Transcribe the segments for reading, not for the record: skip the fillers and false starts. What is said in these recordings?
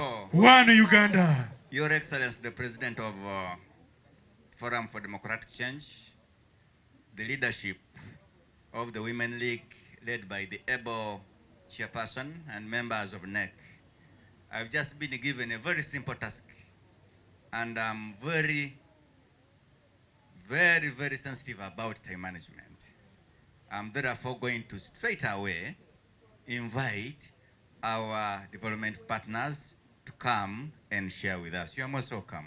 people. One Uganda. Your Excellency, the President of Forum for Democratic Change, the leadership of the Women League led by the able chairperson and members of NEC. I've just been given a very simple task, and I'm very sensitive about time management. I'm therefore going to straight away invite our development partners to come and share with us. You are most welcome.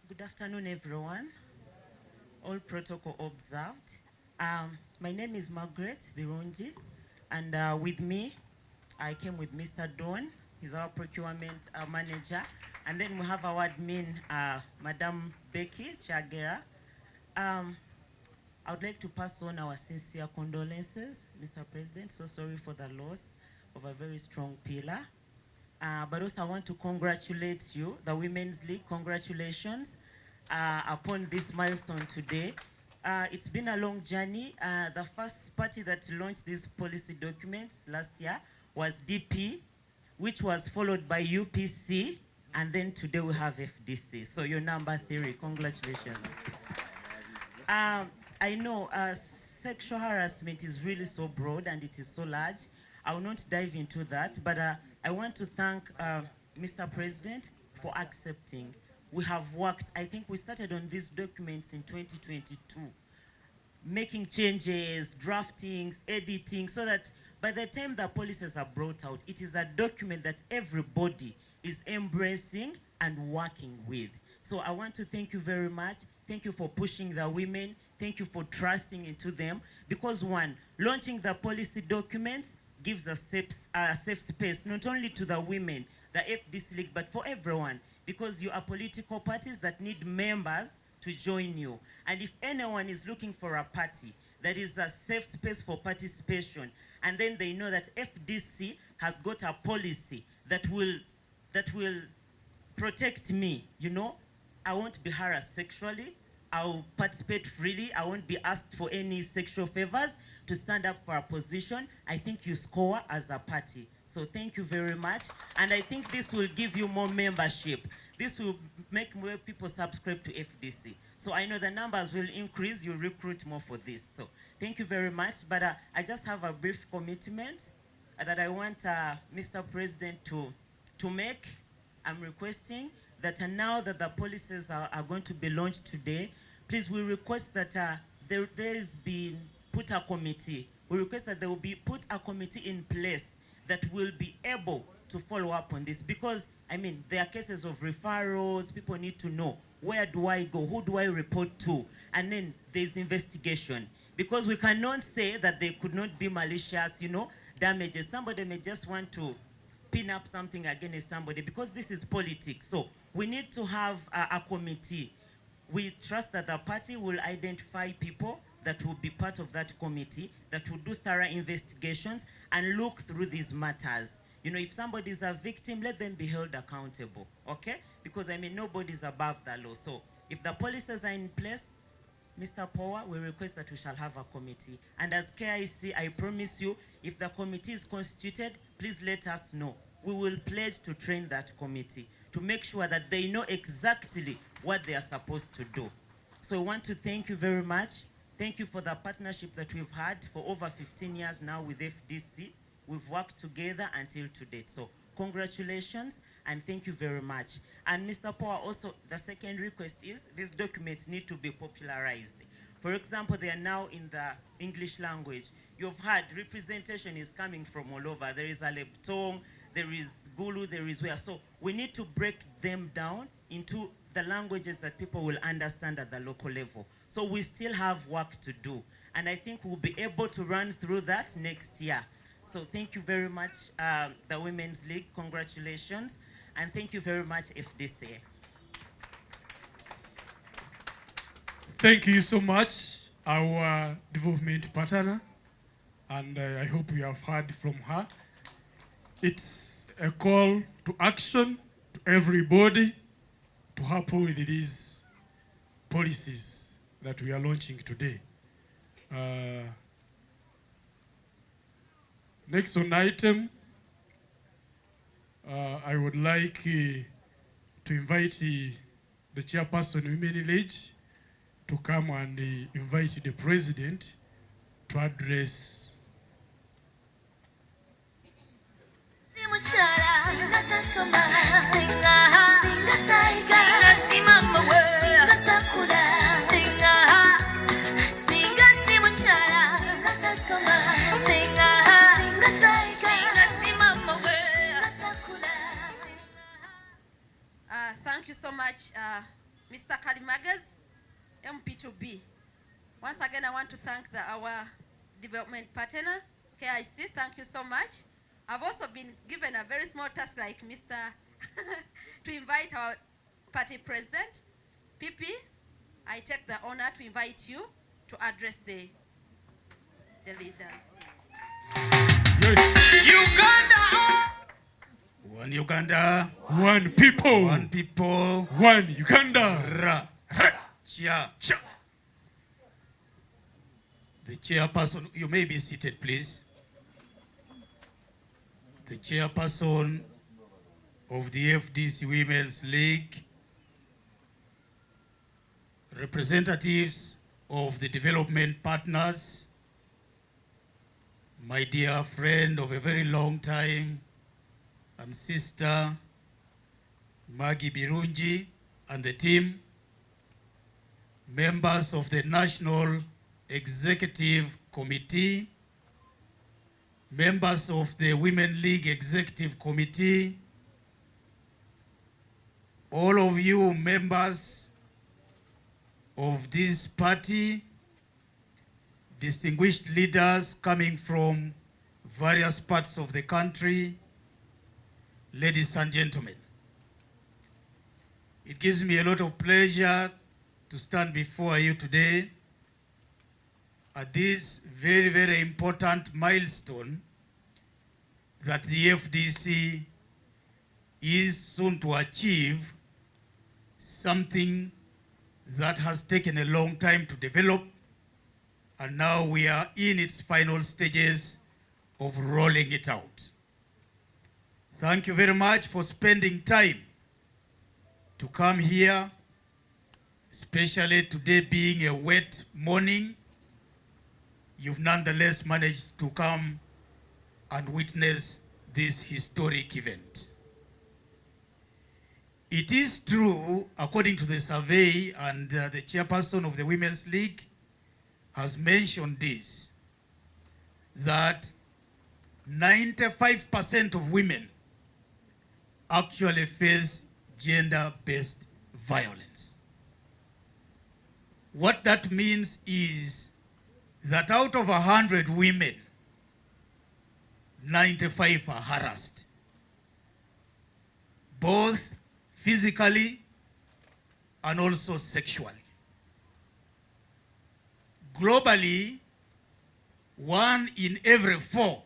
Good afternoon, everyone. All protocol observed. My name is Margaret Birungi, and with me, I came with Mr. Don. He's our procurement manager. And then we have our admin, Madam Becky Chagera. I would like to pass on our sincere condolences, Mr. President. So sorry for the loss of a very strong pillar. But also I want to congratulate you, the Women's League. Congratulations upon this milestone today. It's been a long journey. The first party that launched these policy documents last year was DP, which was followed by UPC, and then today we have FDC. So you're number 3. Congratulations. I know sexual harassment is really so broad and it is so large. I will not dive into that, but I want to thank Mr. President for accepting. We have worked, I think we started on these documents in 2022, making changes, draftings, editing, so that by the time the policies are brought out, it is a document that everybody is embracing and working with. So I want to thank you very much. Thank you for pushing the women. Thank you for trusting into them. Because one, launching the policy documents gives a safe space, not only to the women, the FDC League, but for everyone. Because you are political parties that need members to join you. And if anyone is looking for a party that is a safe space for participation, and then they know that FDC has got a policy that will protect me, you know, I won't be harassed sexually, I'll participate freely, I won't be asked for any sexual favors to stand up for a position, I think you score as a party. So thank you very much. And I think this will give you more membership. This will make more people subscribe to FDC. So I know the numbers will increase, you recruit more for this. So thank you very much. But I just have a brief commitment that I want Mr. President to make. I'm requesting that now that the policies are going to be launched today, please we request that there has been put a committee. We request that there will be put a committee in place that will be able to follow up on this, because I mean there are cases of referrals. People need to know, where do I go, who do I report to, and then there's investigation, because we cannot say that they could not be malicious, you know, damages. Somebody may just want to pin up something against somebody, because this is politics. So we need to have a committee. We trust that the party will identify people that will be part of that committee, that will do thorough investigations and look through these matters. You know, if somebody is a victim, let them be held accountable, okay? Because I mean, nobody's above the law. So if the policies are in place, Mr. Power, we request that we shall have a committee. And as KIC, I promise you, if the committee is constituted, please let us know. We will pledge to train that committee to make sure that they know exactly what they are supposed to do. So I want to thank you very much. Thank you for the partnership that we've had for over 15 years now with FDC. We've worked together until to date. So congratulations and thank you very much. And Mr. Power, also the second request is these documents need to be popularized. For example, they are now in the English language. You've heard representation is coming from all over. There is Aleptong, there is Gulu, there is where. So we need to break them down into the languages that people will understand at the local level. So we still have work to do. And I think we'll be able to run through that next year. So thank you very much, the Women's League. Congratulations. And thank you very much, FDC. Thank you so much, our development partner. And I hope you have heard from her. It's a call to action to everybody to help with these policies that we are launching today. Next on item, I would like to invite the chairperson Women League to come and invite the president to address. Thank you so much, Mr. Kalimagas, MP2B. Once again, I want to thank our development partner, KIC. Thank you so much. I've also been given a very small task like Mr. to invite our party president, PP. I take the honor to invite you to address the leaders. Yes. Uganda! One Uganda. One people. One people. One Uganda. Ra. Cha. Cha. The chairperson, you may be seated, please. The chairperson of the FDC Women's League, representatives of the development partners, my dear friend of a very long time and sister Maggie Birungi and the team, members of the National Executive Committee, members of the Women League Executive Committee, all of you members of this party, distinguished leaders coming from various parts of the country, ladies and gentlemen. It gives me a lot of pleasure to stand before you today at this very, very important milestone that the FDC is soon to achieve, something that has taken a long time to develop, and now we are in its final stages of rolling it out. Thank you very much for spending time to come here, especially today being a wet morning. You've nonetheless managed to come and witness this historic event. It is true, according to the survey, and the chairperson of the Women's League has mentioned this, that 95% of women actually face gender-based violence. What that means is that out of 100 women, 95 are harassed, both physically and also sexually. Globally, 1 in every 4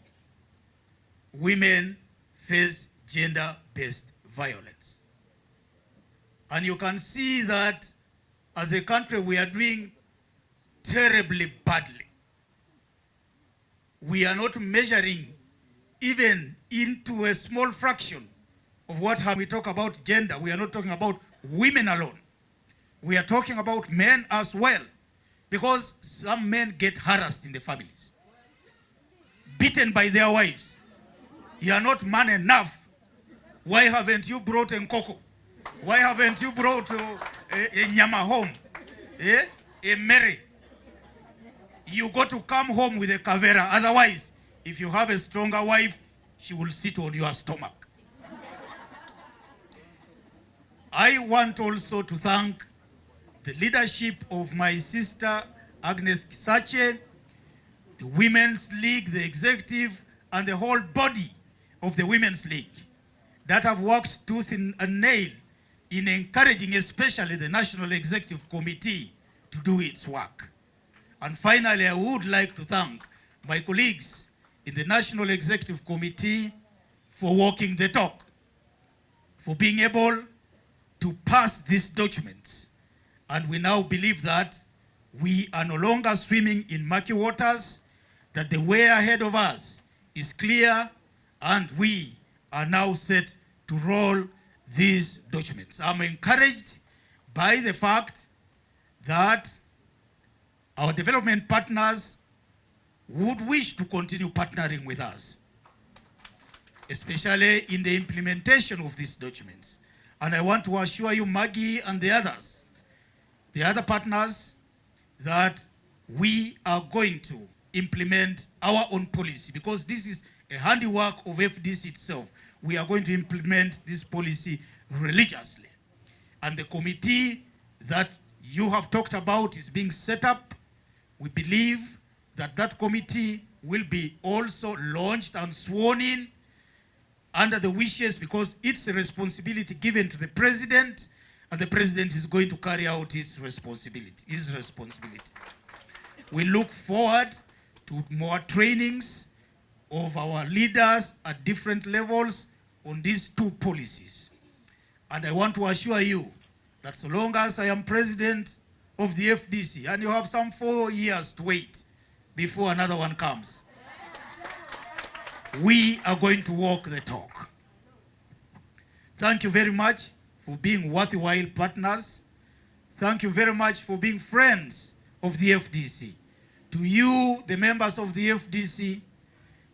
women face gender-based violence. And you can see that as a country we are doing terribly badly. We are not measuring even into a small fraction of what we talk about gender. We are not talking about women alone. We are talking about men as well, because some men get harassed in the families, beaten by their wives. You are not man enough. Why haven't you brought Nkoko? Why haven't you brought a nyama home? A Mary? You got to come home with a kavera. Otherwise, if you have a stronger wife, she will sit on your stomach. I want also to thank the leadership of my sister Agnes Kisache, the Women's League, the executive, and the whole body of the Women's League that have worked tooth and nail in encouraging especially the National Executive Committee to do its work. And finally, I would like to thank my colleagues in the National Executive Committee for walking the talk, for being able to pass these documents. And we now believe that we are no longer swimming in murky waters, that the way ahead of us is clear, and we are now set to roll these documents. I'm encouraged by the fact that our development partners would wish to continue partnering with us, especially in the implementation of these documents. And I want to assure you, Maggie and the other partners, that we are going to implement our own policy, because this is a handiwork of FDC itself. We are going to implement this policy religiously. And the committee that you have talked about is being set up. We believe that that committee will be also launched and sworn in under the wishes, because it's a responsibility given to the president, and the president is going to carry out his responsibility. We look forward to more trainings of our leaders at different levels on these two policies. And I want to assure you that so long as I am president of the FDC, and you have some 4 years to wait before another one comes, we are going to walk the talk. Thank you very much for being worthwhile partners. Thank you very much for being friends of the FDC. To you, the members of the FDC,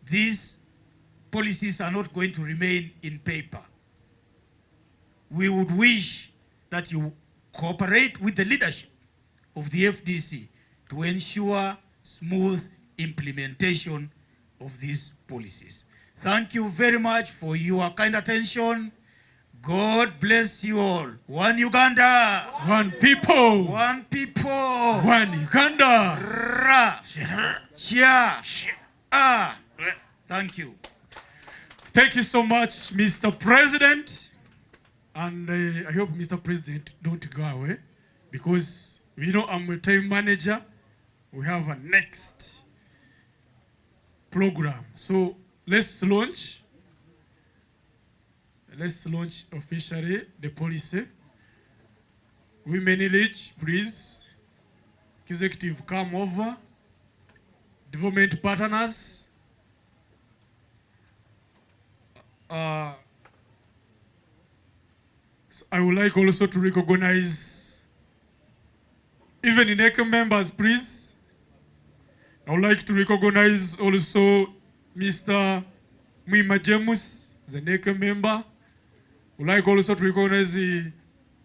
these policies are not going to remain in paper. We would wish that you cooperate with the leadership of the FDC to ensure smooth implementation of these policies. Thank you very much for your kind attention. God bless you all. One Uganda. One people. One people. One Uganda. Ra. Chia. Ah. Thank you. Thank you so much, Mr. President. And I hope Mr. President don't go away, because we know I'm a time manager. We have a next program. So let's launch officially the policy. Women Village, please. Executive, come over. Development partners. So I would like also to recognize even the NECA members, please. I would like to recognize also Mr. Mwima James, the NECA member. I would like also to recognize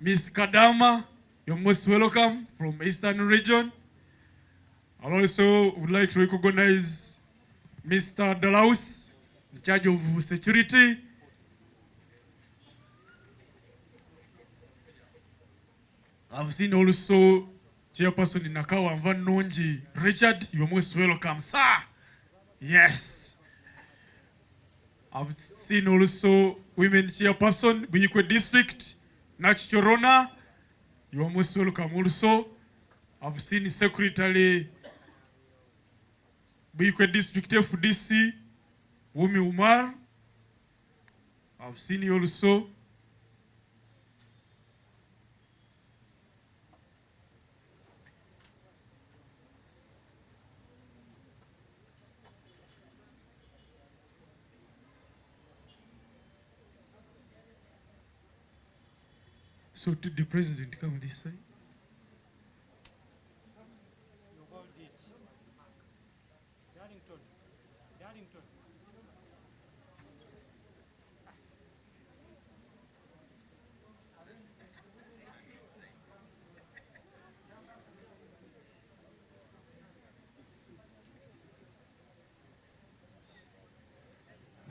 Ms. Kadama. You're most welcome from Eastern region. I also would like to recognize Mr. Dalaus, in charge of security. I've seen also Chairperson in Nakawa and Van Nonji. Richard, you're most welcome, sir. Yes. I've seen also Women Chairperson, Buyikwe District, Nach Chorona. You are most welcome also. I've seen Secretary, Buyikwe District FDC, Wumi Umar. I've seen you also. So did the president come this side?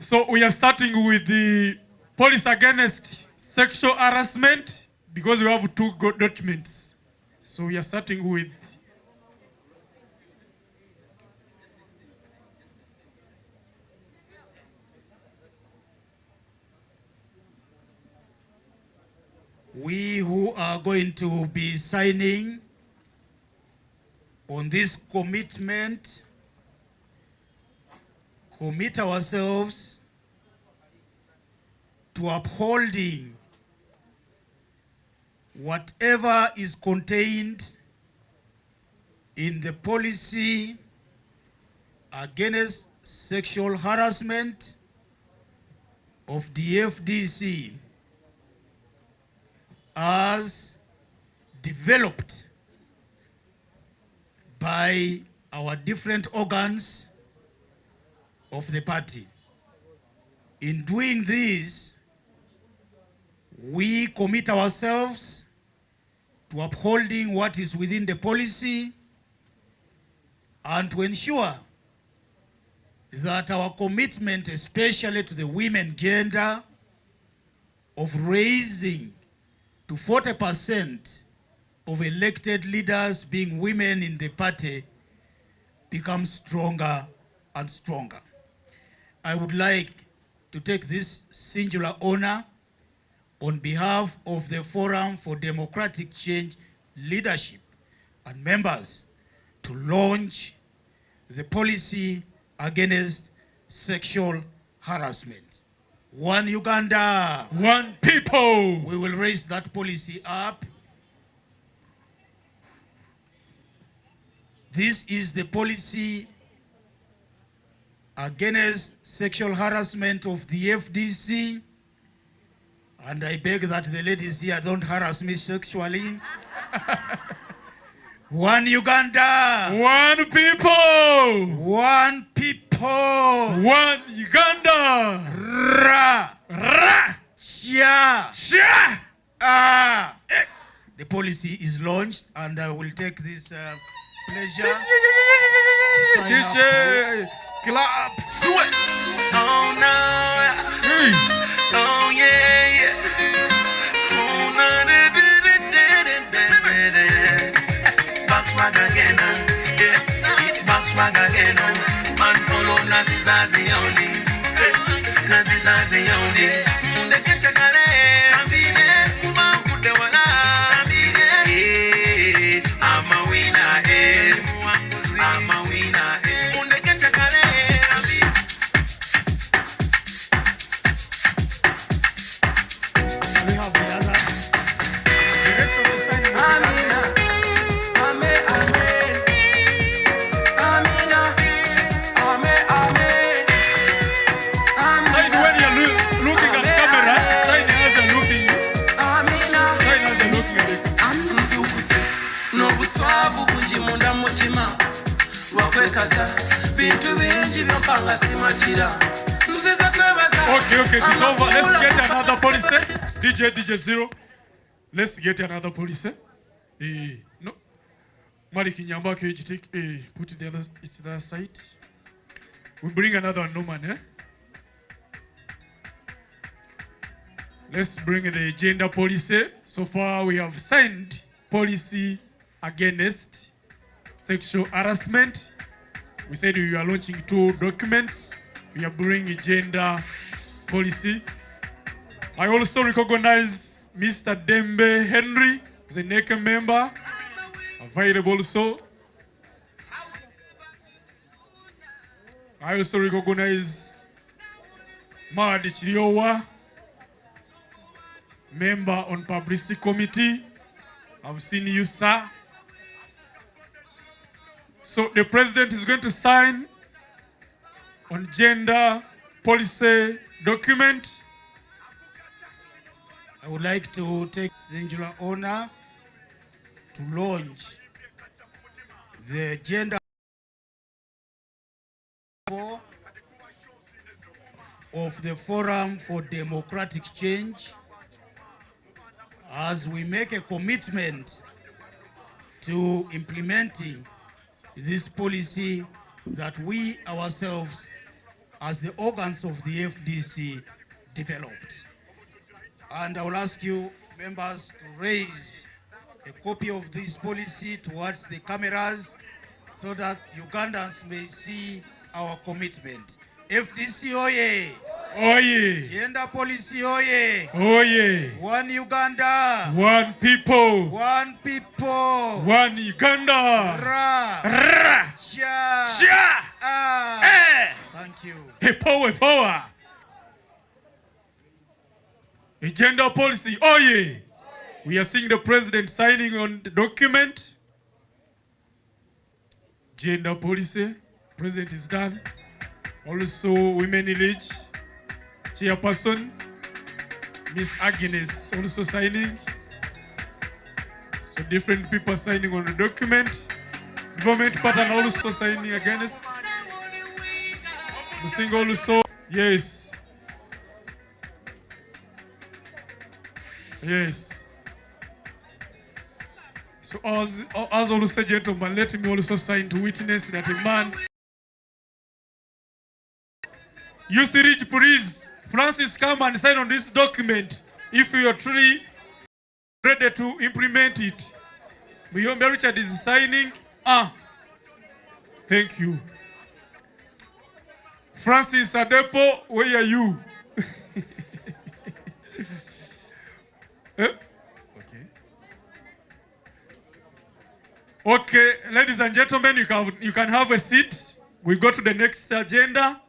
So we are starting with the police against sexual harassment, because we have two documents. So we are starting with we who are going to be signing on this commitment commit ourselves to upholding whatever is contained in the policy against sexual harassment of the FDC as developed by our different organs of the party. In doing this, we commit ourselves to upholding what is within the policy and to ensure that our commitment, especially to the women gender, of raising to 40% of elected leaders being women in the party becomes stronger and stronger. I would like to take this singular honor on behalf of the Forum for Democratic Change leadership and members to launch the policy against sexual harassment. One Uganda. One people. We will raise that policy up. This is the policy against sexual harassment of the FDC. And I beg that the ladies here don't harass me sexually. One Uganda. One people. One people. One Uganda. Ra. Ra. Sha. Sha. Ah. The policy is launched, and I will take this pleasure to sign up DJ. Clap. Sweat. Oh no. Hey. Oh yeah, yeah. Oh no, it's back swag again, yeah. It's back swag again, man polo nazizazi only, nazizazi only. Ndeke chakale, ambine kuba kude wala, ambine. I'm a winner, I'm a winner, ndeke chakale, ambine. We have the other. The rest of the signing will be done. Sign when you're looking at camera. Sign as you're looking. Sign as you're looking. N'obuswavu bungi munda mu kima lwakwekaza bintu bingi byompanga simakira nziza kwebaza. Okay, it's over. Let's get another police. DJ Zero. Let's get another police. No. Malik Nyamba, can you take put it the other side? We bring another one, no man, eh? Let's bring the gender policy. So far, we have signed policy against sexual harassment. We said we are launching 2 documents. We are bringing gender policy. I also recognize Mr. Dembe Henry, the NEC member, available also. I also recognize Madi Chiriowa, member on publicity committee. I've seen you, sir. So the president is going to sign on gender policy document. I would like to take singular honor to launch the gender of the Forum for Democratic Change as we make a commitment to implementing this policy that we ourselves as the organs of the FDC developed. And I will ask you members to raise a copy of this policy towards the cameras so that Ugandans may see our commitment. FDC oye! Oye! Gender policy oye! Oye! One Uganda! One people! One people! One Uganda! Ra! Ra! Sha! Sha! Ah! Eh! Thank you. Hey, power! A gender policy, oye! We are seeing the president signing on the document. Gender policy, president is done. Also Women League chairperson, Miss Agnes, also signing. So different people signing on the document. Development partner also signing against. Missing also, yes. Yes. So as also gentlemen, let me also sign to witness that a man. Youth Ridge, please, Francis, come and sign on this document if you are truly ready to implement it. Muyombe Richard is signing. Thank you. Francis Adepo, where are you? Okay, ladies and gentlemen, you can have a seat. We go to the next agenda.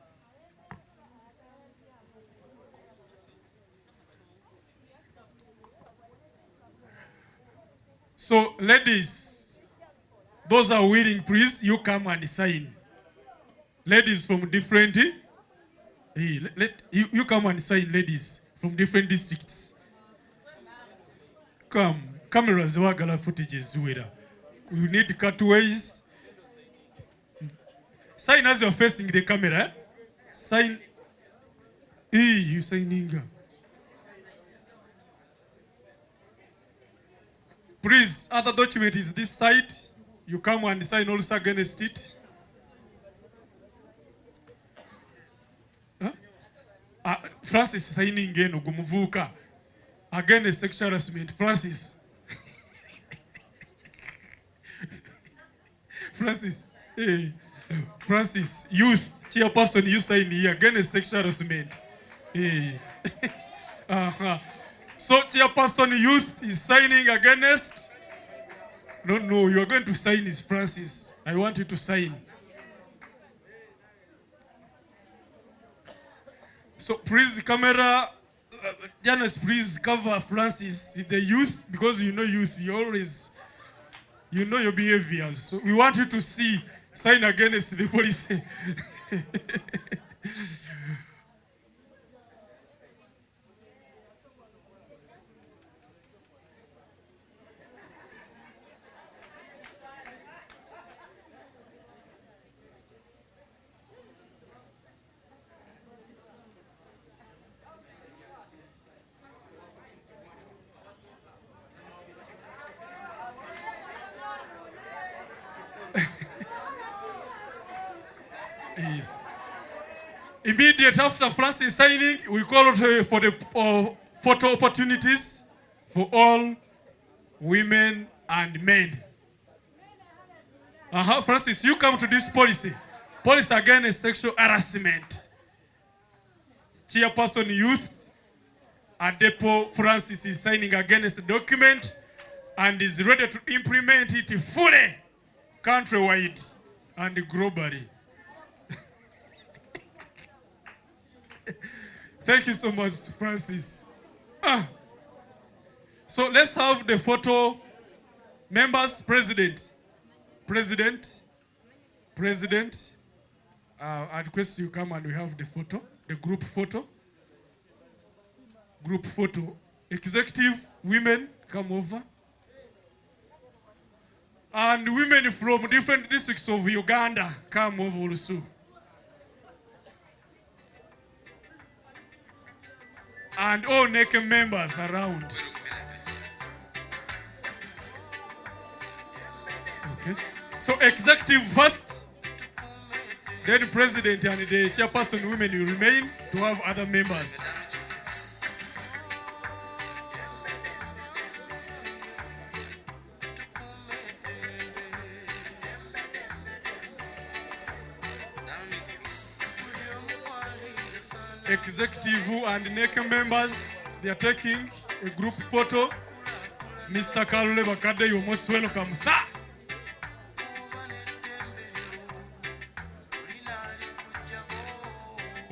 So, ladies, those are willing, please, you come and sign. Ladies from different, you come and sign, ladies from different districts. Come, cameras wagala footages zuwera. We need cutaways. Sign as you're facing the camera. Sign. You signing. Please, other document is this side. You come and sign also against it. Francis signing again Ogumuvuka against sexual harassment. Francis. Francis, youth chairperson, you sign here against sexual harassment. So chairperson youth is signing against. No, you are going to sign is Francis. I want you to sign. So please, camera, Janice, please cover Francis. Is the youth, because you know youth, you always, you know your behaviors. So we want you to see, sign against the policy. Yes. Immediate after Francis signing, we call it for the photo opportunities for all women and men. Francis, you come to this policy. Policy against sexual harassment. Chairperson youth, Adepo Francis is signing against the document and is ready to implement it fully, countrywide and globally. Thank you so much, Francis. So let's have the photo. Members, President. I request you come and we have the photo, the group photo. Executive women, come over. And women from different districts of Uganda, come over also. And all NEC members around. Okay. So executive first, then president and the chairperson women will remain to have other members. Executive and NEC members, they are taking a group photo. Mr. Karule Bakade, you're most welcome, sir.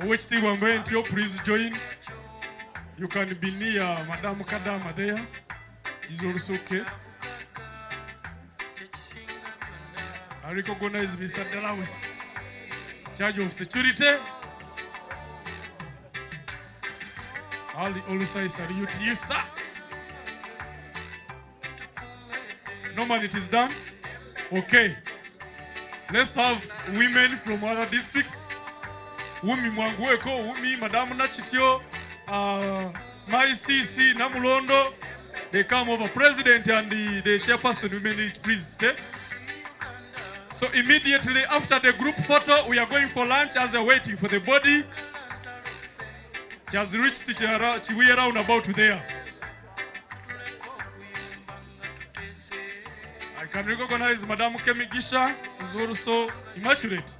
Which team I'm going to, please join. You can be near Madam Kadama there. It's also okay. I recognize Mr. Delaus, charge of security. Also, I salute you, sir. Norman, it is done. Okay. Let's have women from other districts. Wumi Mwangweko, Wumi, Madame Nachitio, my CC, Namulondo. They come over, President and the chairperson, women, please stay. So immediately after the group photo, we are going for lunch as they're waiting for the body. She has reached Chiwi around about there. I can recognize Madame Kemigisha. She's also immaculate.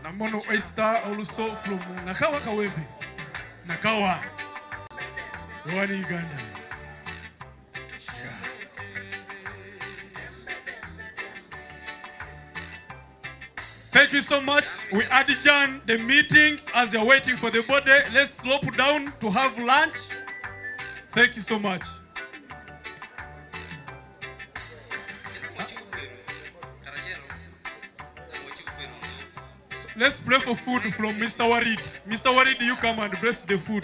Namono Esther also from Nakawa Kawembe. Nakawa. One Uganda. Thank you so much. We adjourn the meeting as they're waiting for the body. Let's slope down to have lunch. Thank you so much. So let's pray for food from Mr. Warid. Mr. Warid, you come and bless the food.